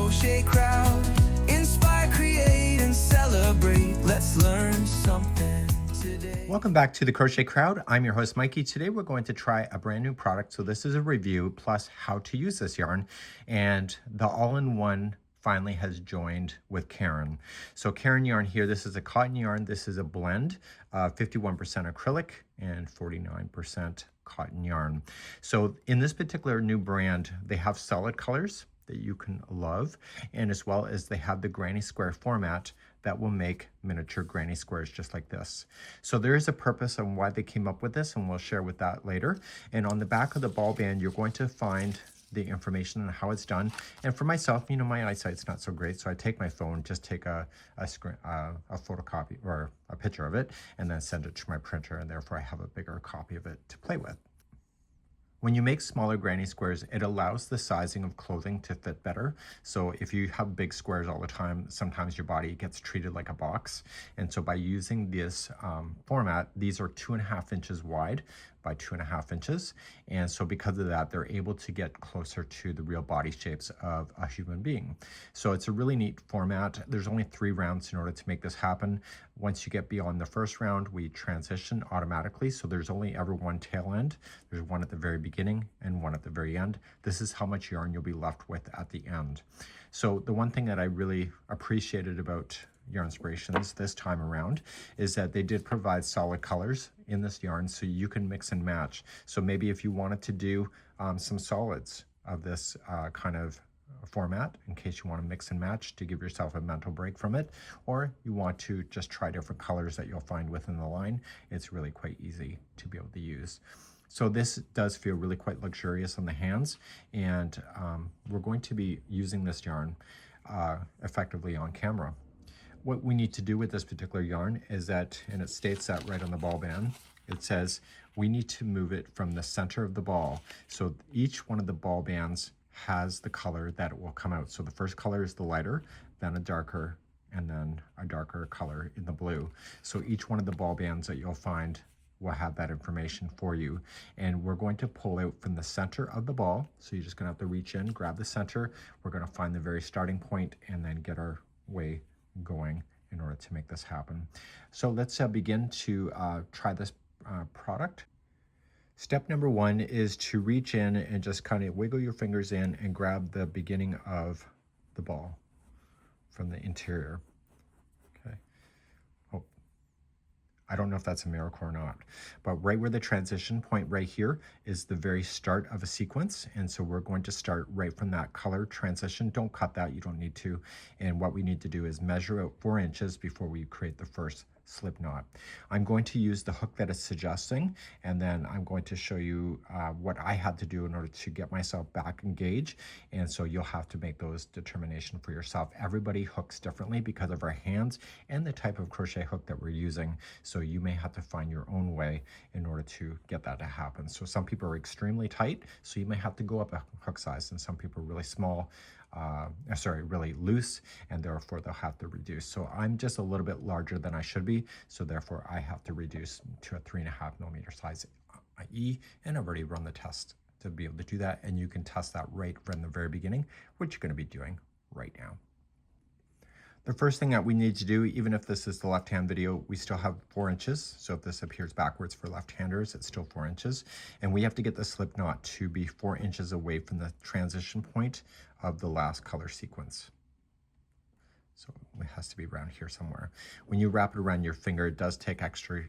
crochet crowd. Inspire, create, and celebrate. Let's learn something today. Welcome back to the Crochet Crowd. I'm your host, Mikey. Today we're going to try a brand new product. So this is a review plus how to use this yarn. And the all-in-one finally has joined with Caron. So Caron yarn here, this is a cotton yarn. This is a blend, 51% acrylic and 49% cotton yarn. So in this particular new brand, they have solid colors that you can love, and as well as they have the granny square format that will make miniature granny squares just like this. So there is a purpose on why they came up with this, and we'll share with that later. And on the back of the ball band, you're going to find the information on how it's done. And for myself, you know, my eyesight's not so great, so I take my phone, just take a photocopy or a picture of it, and then send it to my printer, and therefore I have a bigger copy of it to play with. When you make smaller granny squares, it allows the sizing of clothing to fit better. So if you have big squares all the time, sometimes your body gets treated like a box. And so by using this format, these are 2.5 inches wide by 2.5 inches. And so because of that, they're able to get closer to the real body shapes of a human being. So it's a really neat format. There's only 3 rounds in order to make this happen. Once you get beyond the first round, we transition automatically. So there's only ever one tail end. There's one at the very beginning and one at the very end. This is how much yarn you'll be left with at the end. So the one thing that I really appreciated about Yarnspirations this time around is that they did provide solid colors in this yarn, so you can mix and match. So maybe if you wanted to do some solids of this kind of format, in case you want to mix and match to give yourself a mental break from it, or you want to just try different colors that you'll find within the line, it's really quite easy to be able to use. So this does feel really quite luxurious on the hands, and we're going to be using this yarn effectively on camera. What we need to do with this particular yarn is that, and it states that right on the ball band, it says we need to move it from the center of the ball. So each one of the ball bands has the color that it will come out. So the first color is the lighter, then a darker, and then a darker color in the blue. So each one of the ball bands that you'll find will have that information for you. And we're going to pull out from the center of the ball. So you're just gonna have to reach in, grab the center. We're gonna find the very starting point and then get our way going in order to make this happen. So let's begin to try this product. Step number 1 is to reach in and just kind of wiggle your fingers in and grab the beginning of the ball from the interior. Okay. Oh, I don't know if that's a miracle or not, but right where the transition point right here is the very start of a sequence. And so we're going to start right from that color transition. Don't cut that, you don't need to. And what we need to do is measure out 4 inches before we create the first slip knot. I'm going to use the hook that it's suggesting, and then I'm going to show you what I had to do in order to get myself back engaged. And so you'll have to make those determinations for yourself. Everybody hooks differently because of our hands and the type of crochet hook that we're using. So you may have to find your own way in order to get that to happen. So some people are extremely tight, so you may have to go up a hook size, and some people are really small, really loose, and therefore they'll have to reduce. So I'm just a little bit larger than I should be, so therefore I have to reduce to a 3.5mm size E, and I've already run the test to be able to do that, and you can test that right from the very beginning, which you're going to be doing right now. The first thing that we need to do, even if this is the left-hand video, we still have 4 inches. So if this appears backwards for left-handers, it's still 4 inches. And we have to get the slip knot to be 4 inches away from the transition point of the last color sequence. So it has to be around here somewhere. When you wrap it around your finger, it does take extra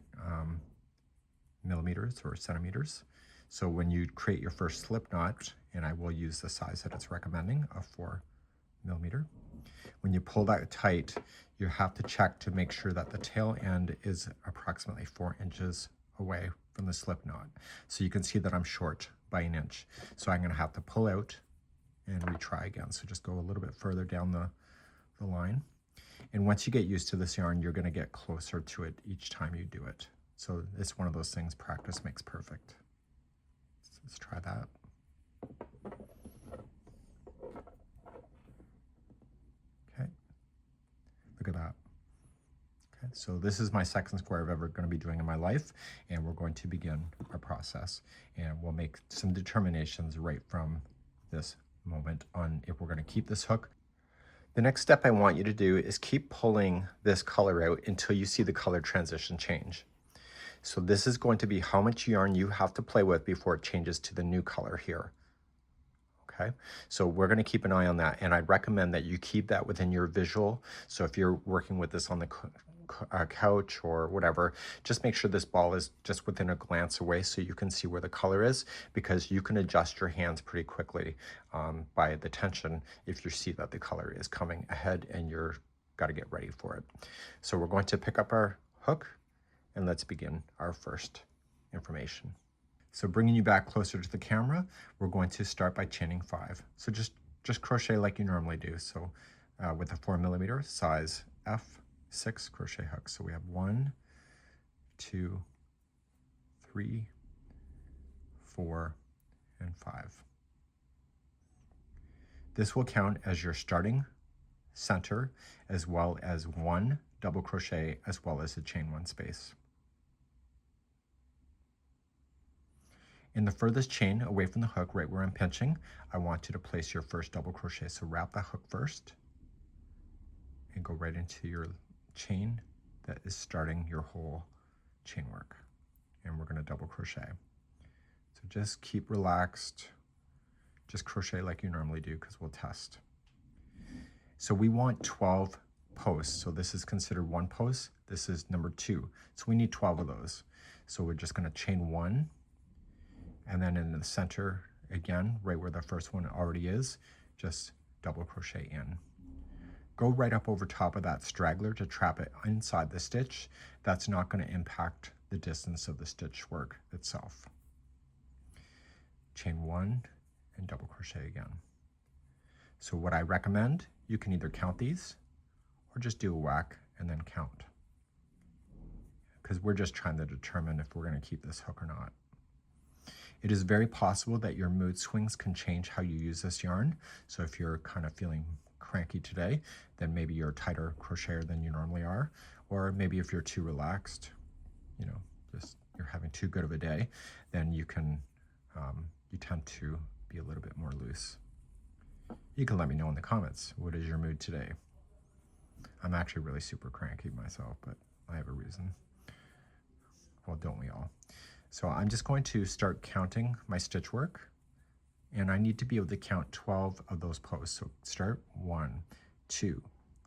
millimeters or centimeters. So when you create your first slip knot, and I will use the size that it's recommending of 4mm, when you pull that tight, you have to check to make sure that the tail end is approximately 4 inches away from the slip knot. So you can see that I'm short by 1 inch. So I'm going to have to pull out and retry again. So just go a little bit further down the line. And once you get used to this yarn, you're going to get closer to it each time you do it. So it's one of those things, practice makes perfect. So let's try that. Okay, look at that. Okay, so this is my second square I've ever going to be doing in my life, and we're going to begin our process. And we'll make some determinations right from this moment on if we're going to keep this hook The next step I want you to do is keep pulling this color out until you see the color transition change. So this is going to be how much yarn you have to play with before it changes to the new color here. Okay, so we're going to keep an eye on that, and I'd recommend that you keep that within your visual. So if you're working with this on the couch or whatever, just make sure this ball is just within a glance away so you can see where the color is, because you can adjust your hands pretty quickly by the tension if you see that the color is coming ahead and you're got to get ready for it. So we're going to pick up our hook and let's begin our first information. So bringing you back closer to the camera, we're going to start by chaining 5. So just crochet like you normally do. So with a 4mm size F6 crochet hook. So we have 1, 2, 3, 4, and 5. This will count as your starting center, as well as 1 double crochet, as well as a chain 1 space. In the furthest chain away from the hook, right where I'm pinching, I want you to place your first double crochet. So wrap the hook first and go right into your chain that is starting your whole chain work. And we're going to double crochet. So just keep relaxed. Just crochet like you normally do, because we'll test. So we want 12 posts. So this is considered 1 post. This is number 2. So we need 12 of those. So we're just going to chain 1. And then in the center, again, right where the first one already is, just double crochet in. Go right up over top of that straggler to trap it inside the stitch. That's not going to impact the distance of the stitch work itself. Chain 1 and double crochet again. So what I recommend, you can either count these or just do a whack and then count, because we're just trying to determine if we're going to keep this hook or not. It is very possible that your mood swings can change how you use this yarn. So if you're kind of feeling cranky today, then maybe you're a tighter crocheter than you normally are. Or maybe if you're too relaxed, you know, just you're having too good of a day, then you can, you tend to be a little bit more loose. You can let me know in the comments, what is your mood today? I'm actually really super cranky myself, but I have a reason. Well, don't we all? So I'm just going to start counting my stitch work, and I need to be able to count 12 of those posts. So start 1, 2,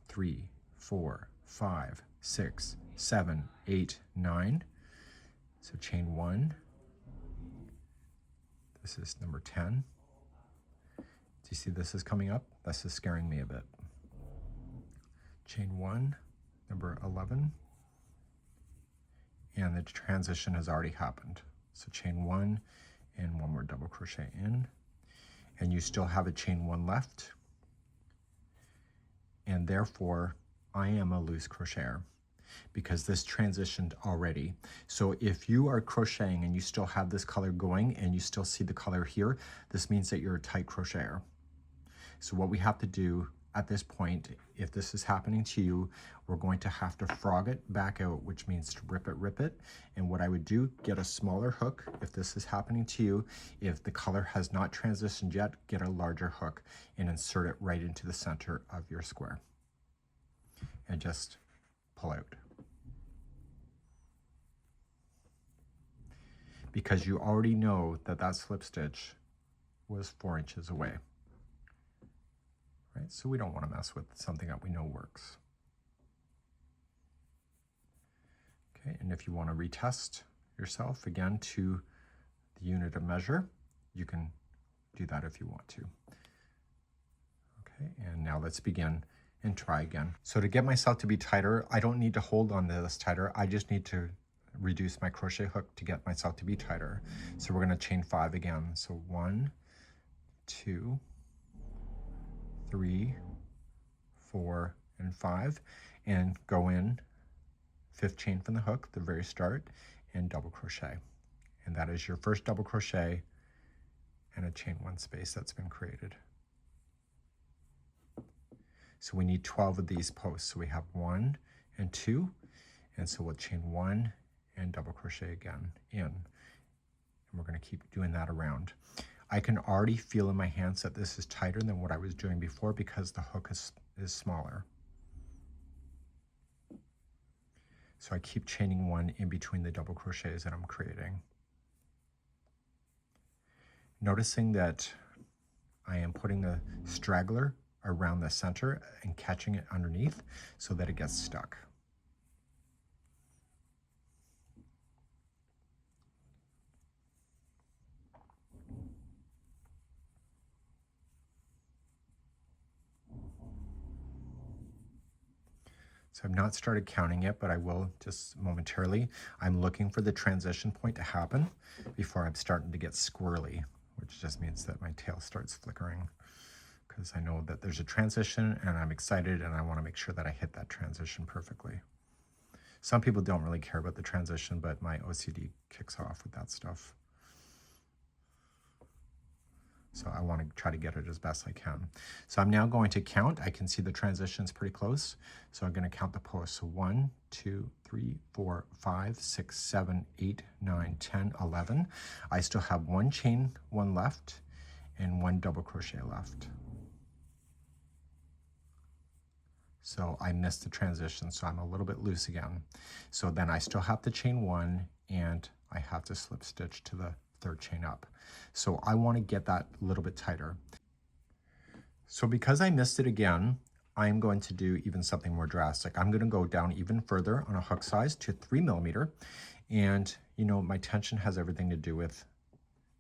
3, 4, 5, 6, 7, 8, 9. So chain 1. This is number 10. Do you see this is coming up? This is scaring me a bit. Chain 1, number 11. And the transition has already happened. So chain 1 and 1 more double crochet in, and you still have a chain 1 left, and therefore I am a loose crocheter because this transitioned already. So if you are crocheting and you still have this color going and you still see the color here, this means that you're a tight crocheter. So what we have to do at this point, if this is happening to you, we're going to have to frog it back out, which means to rip it. And what I would do, get a smaller hook if this is happening to you. If the color has not transitioned yet, get a larger hook and insert it right into the center of your square. And just pull out. Because you already know that that slip stitch was 4 inches away. Right? So we don't want to mess with something that we know works. Okay, and if you want to retest yourself again to the unit of measure, you can do that if you want to. Okay, and now let's begin and try again. So to get myself to be tighter, I don't need to hold on to this tighter. I just need to reduce my crochet hook to get myself to be tighter. So we're going to chain 5 again. So 1, 2, 3, 4, and 5, and go in 5th chain from the hook, the very start, and double crochet. And that is your first double crochet and a chain 1 space that's been created. So we need 12 of these posts. So we have 1 and 2, and so we'll chain 1 and double crochet again in. And we're going to keep doing that around. I can already feel in my hands that this is tighter than what I was doing before because the hook is smaller. So I keep chaining one in between the double crochets that I'm creating. Noticing that I am putting the straggler around the center and catching it underneath so that it gets stuck. So I've not started counting yet, but I will just momentarily. I'm looking for the transition point to happen before I'm starting to get squirrely, which just means that my tail starts flickering, because I know that there's a transition and I'm excited and I want to make sure that I hit that transition perfectly. Some people don't really care about the transition, but my OCD kicks off with that stuff. So I want to try to get it as best I can. So I'm now going to count. I can see the transitions pretty close. So I'm going to count the posts. So 1, 2, 3, 4, 5, 6, 7, 8, 9, 10, 11. I still have one chain one left and one double crochet left. So I missed the transition, so I'm a little bit loose again. So then I still have to chain one and I have to slip stitch to the third chain up. So I want to get that a little bit tighter. So because I missed it again, I'm going to do even something more drastic. I'm going to go down even further on a hook size to 3mm. And you know, my tension has everything to do with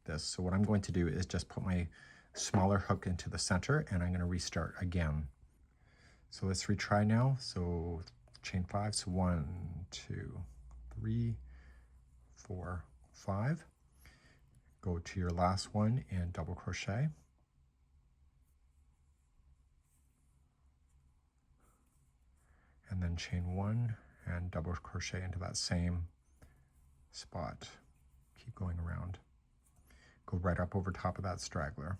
this. So what I'm going to do is just put my smaller hook into the center and I'm going to restart again. So let's retry now. So chain 5, so 1, 2, 3, 4, 5. Go to your last one and double crochet. And then chain 1 and double crochet into that same spot. Keep going around. Go right up over top of that straggler.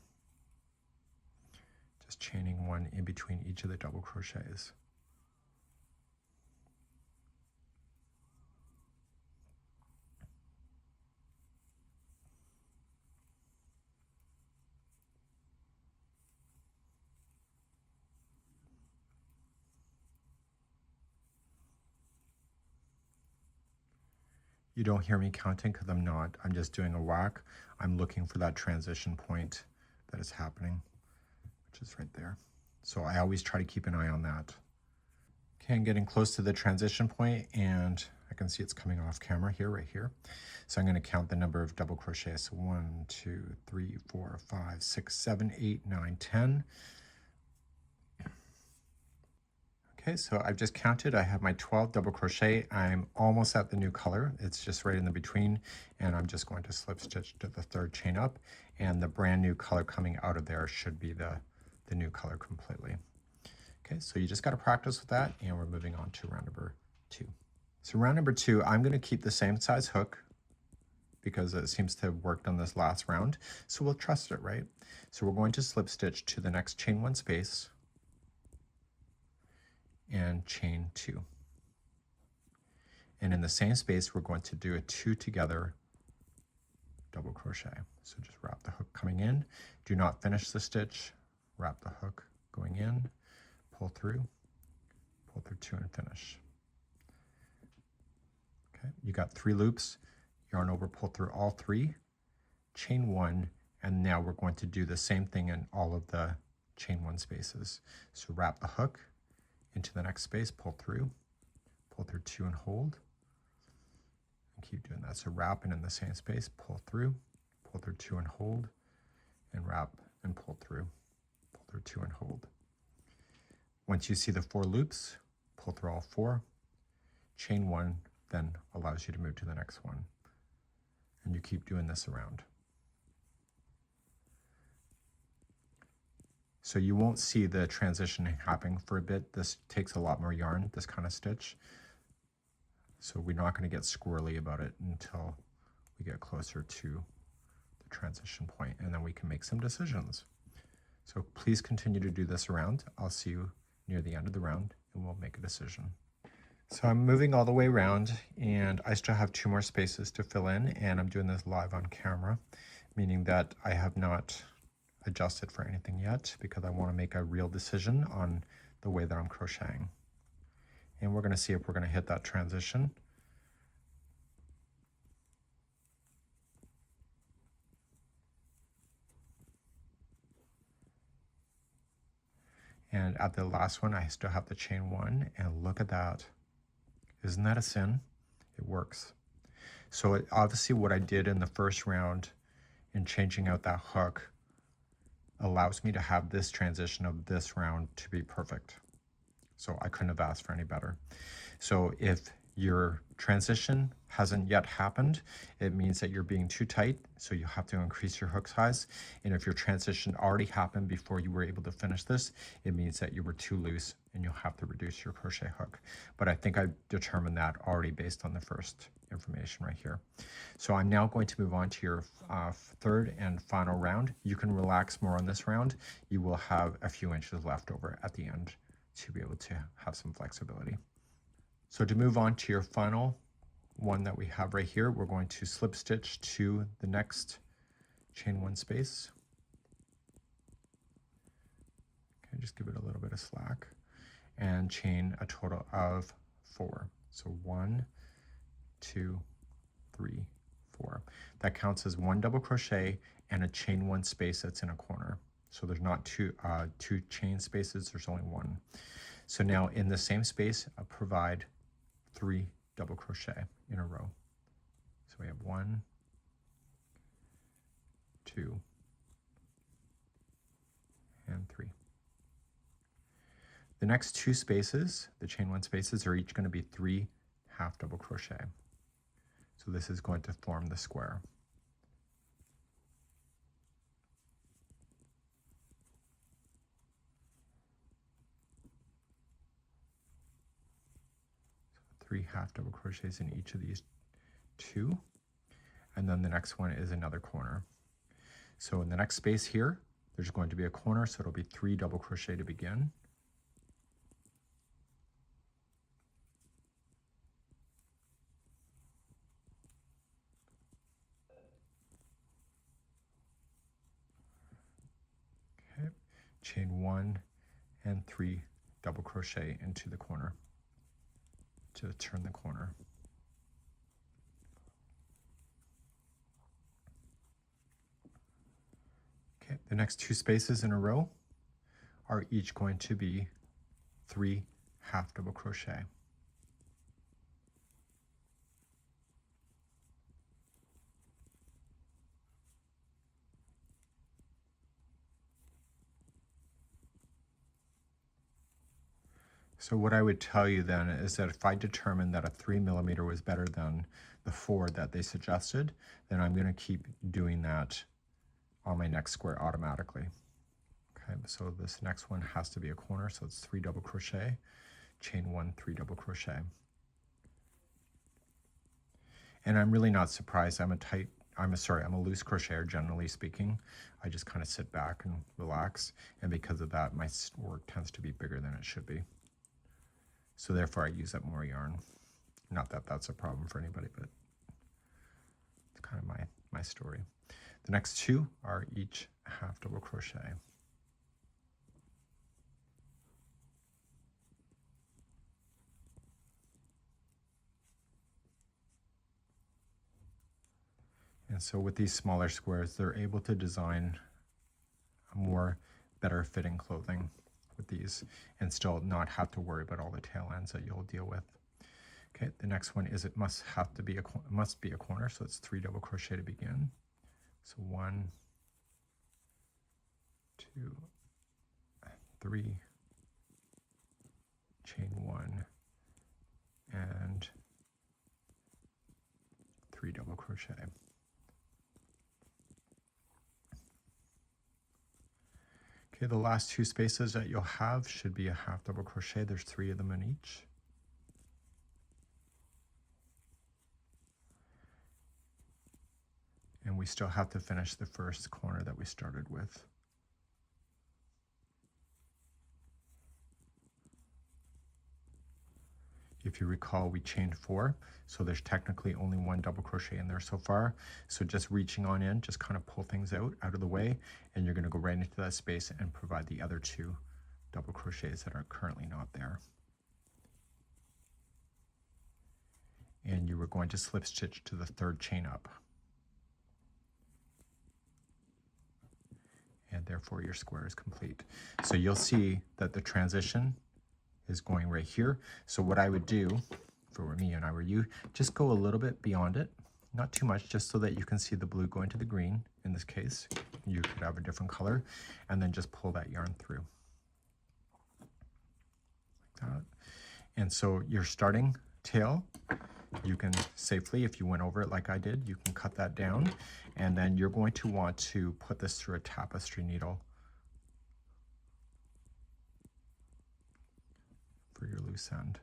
Just chaining one in between each of the double crochets. You don't hear me counting because I'm not. I'm just doing a whack. I'm looking for that transition point that is happening, which is right there. So I always try to keep an eye on that. Okay, I'm getting close to the transition point and I can see it's coming off camera here, right here. So I'm going to count the number of double crochets. So 1, 2, 3, 4, 5, 6, 7, 8, 9, 10. Okay, so I've just counted. I have my 12 double crochet. I'm almost at the new color. It's just right in the between, and I'm just going to slip stitch to the third chain up, and the brand new color coming out of there should be the new color completely. Okay, so you just got to practice with that, and we're moving on to round number 2. So round number 2, I'm going to keep the same size hook because it seems to have worked on this last round, so we'll trust it, right? So we're going to slip stitch to the next chain 1 space and chain 2. And in the same space, we're going to do a 2 together double crochet. So just wrap the hook coming in. Do not finish the stitch. Wrap the hook going in, pull through 2 and finish. Okay, you got 3 loops, yarn over, pull through all 3, chain 1, and now we're going to do the same thing in all of the chain 1 spaces. So wrap the hook into the next space, pull through 2 and hold, and keep doing that. So wrap and in the same space, pull through 2 and hold, and wrap and pull through 2 and hold. Once you see the 4 loops, pull through all 4, chain 1, then allows you to move to the next one. And you keep doing this around. So you won't see the transition happening for a bit. This takes a lot more yarn, this kind of stitch. So we're not going to get squirrely about it until we get closer to the transition point, and then we can make some decisions. So please continue to do this around. I'll see you near the end of the round and we'll make a decision. So I'm moving all the way around and I still have 2 more spaces to fill in, and I'm doing this live on camera meaning that I have not adjusted for anything yet because I want to make a real decision on the way that I'm crocheting. And we're going to see if we're going to hit that transition. And at the last one, I still have the chain 1, and look at that. Isn't that a sin? It works. So obviously what I did in the first round in changing out that hook allows me to have this transition of this round to be perfect. So I couldn't have asked for any better. So if your transition hasn't yet happened, it means that you're being too tight, so you have to increase your hook size. And if your transition already happened before you were able to finish this, it means that you were too loose and you'll have to reduce your crochet hook. But I think I determined that already based on the first information right here. So I'm now going to move on to your third and final round. You can relax more on this round. You will have a few inches left over at the end to be able to have some flexibility. So to move on to your final one that we have right here, we're going to slip stitch to the next chain 1 space. Okay, just give it a little bit of slack and chain a total of 4. So 1, 2, 3, 4. That counts as 1 double crochet and a chain 1 space that's in a corner. So there's not two chain spaces, there's only 1. So now in the same space, I'll provide 3 double crochet in a row. So we have 1, 2, and 3. The next 2 spaces, the chain 1 spaces, are each going to be 3 half double crochet. So this is going to form the square. So 3 half double crochets in each of these 2. And then the next one is another corner. So in the next space here, there's going to be a corner, so it'll be 3 double crochet to begin. Okay, chain 1 and 3 double crochet into the corner to turn the corner. Okay, the next 2 spaces in a row are each going to be 3 half double crochet. So what I would tell you then is that if I determined that a 3mm was better than the 4 that they suggested, then I'm going to keep doing that on my next square automatically. Okay, so this next one has to be a corner, so it's 3 double crochet, chain 1, 3 double crochet. And I'm really not surprised. I'm a loose crocheter, generally speaking. I just kind of sit back and relax, and because of that, my work tends to be bigger than it should be. So therefore I use up more yarn. Not that that's a problem for anybody, but it's kind of my story. The next 2 are each half double crochet. And so with these smaller squares, they're able to design a more better fitting clothing with these and still not have to worry about all the tail ends that you'll deal with. Okay, the next one is it must be a corner, so it's 3 double crochet to begin. So 1, 2, 3, chain 1, and 3 double crochet. Okay, the last 2 spaces that you'll have should be a half double crochet. There's 3 of them in each. And we still have to finish the first corner that we started with. If you recall, we chained 4, so there's technically only 1 double crochet in there so far. So just reaching on in, just kind of pull things out of the way, and you're going to go right into that space and provide the other 2 double crochets that are currently not there. And you were going to slip stitch to the 3rd chain up. And therefore your square is complete. So you'll see that the transition is going right here. So what I would do, if it were me and I were you, just go a little bit beyond it, not too much, just so that you can see the blue going to the green. In this case, you could have a different color, and then just pull that yarn through like that. And so your starting tail, you can safely, if you went over it like I did, you can cut that down, and then you're going to want to put this through a tapestry needle for your loose end.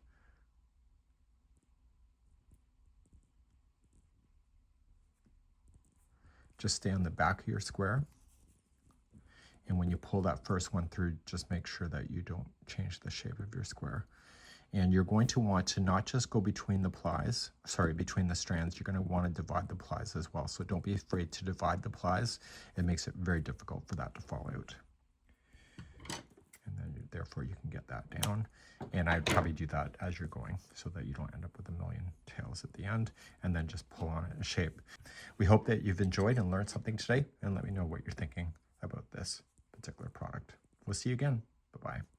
Just stay on the back of your square, and when you pull that first one through, just make sure that you don't change the shape of your square. And you're going to want to not just go between the plies, between the strands, you're going to want to divide the plies as well. So don't be afraid to divide the plies. It makes it very difficult for that to fall out. And then therefore you can get that down. And I'd probably do that as you're going so that you don't end up with a million tails at the end, and then just pull on it in shape. We hope that you've enjoyed and learned something today, and let me know what you're thinking about this particular product. We'll see you again. Bye-bye.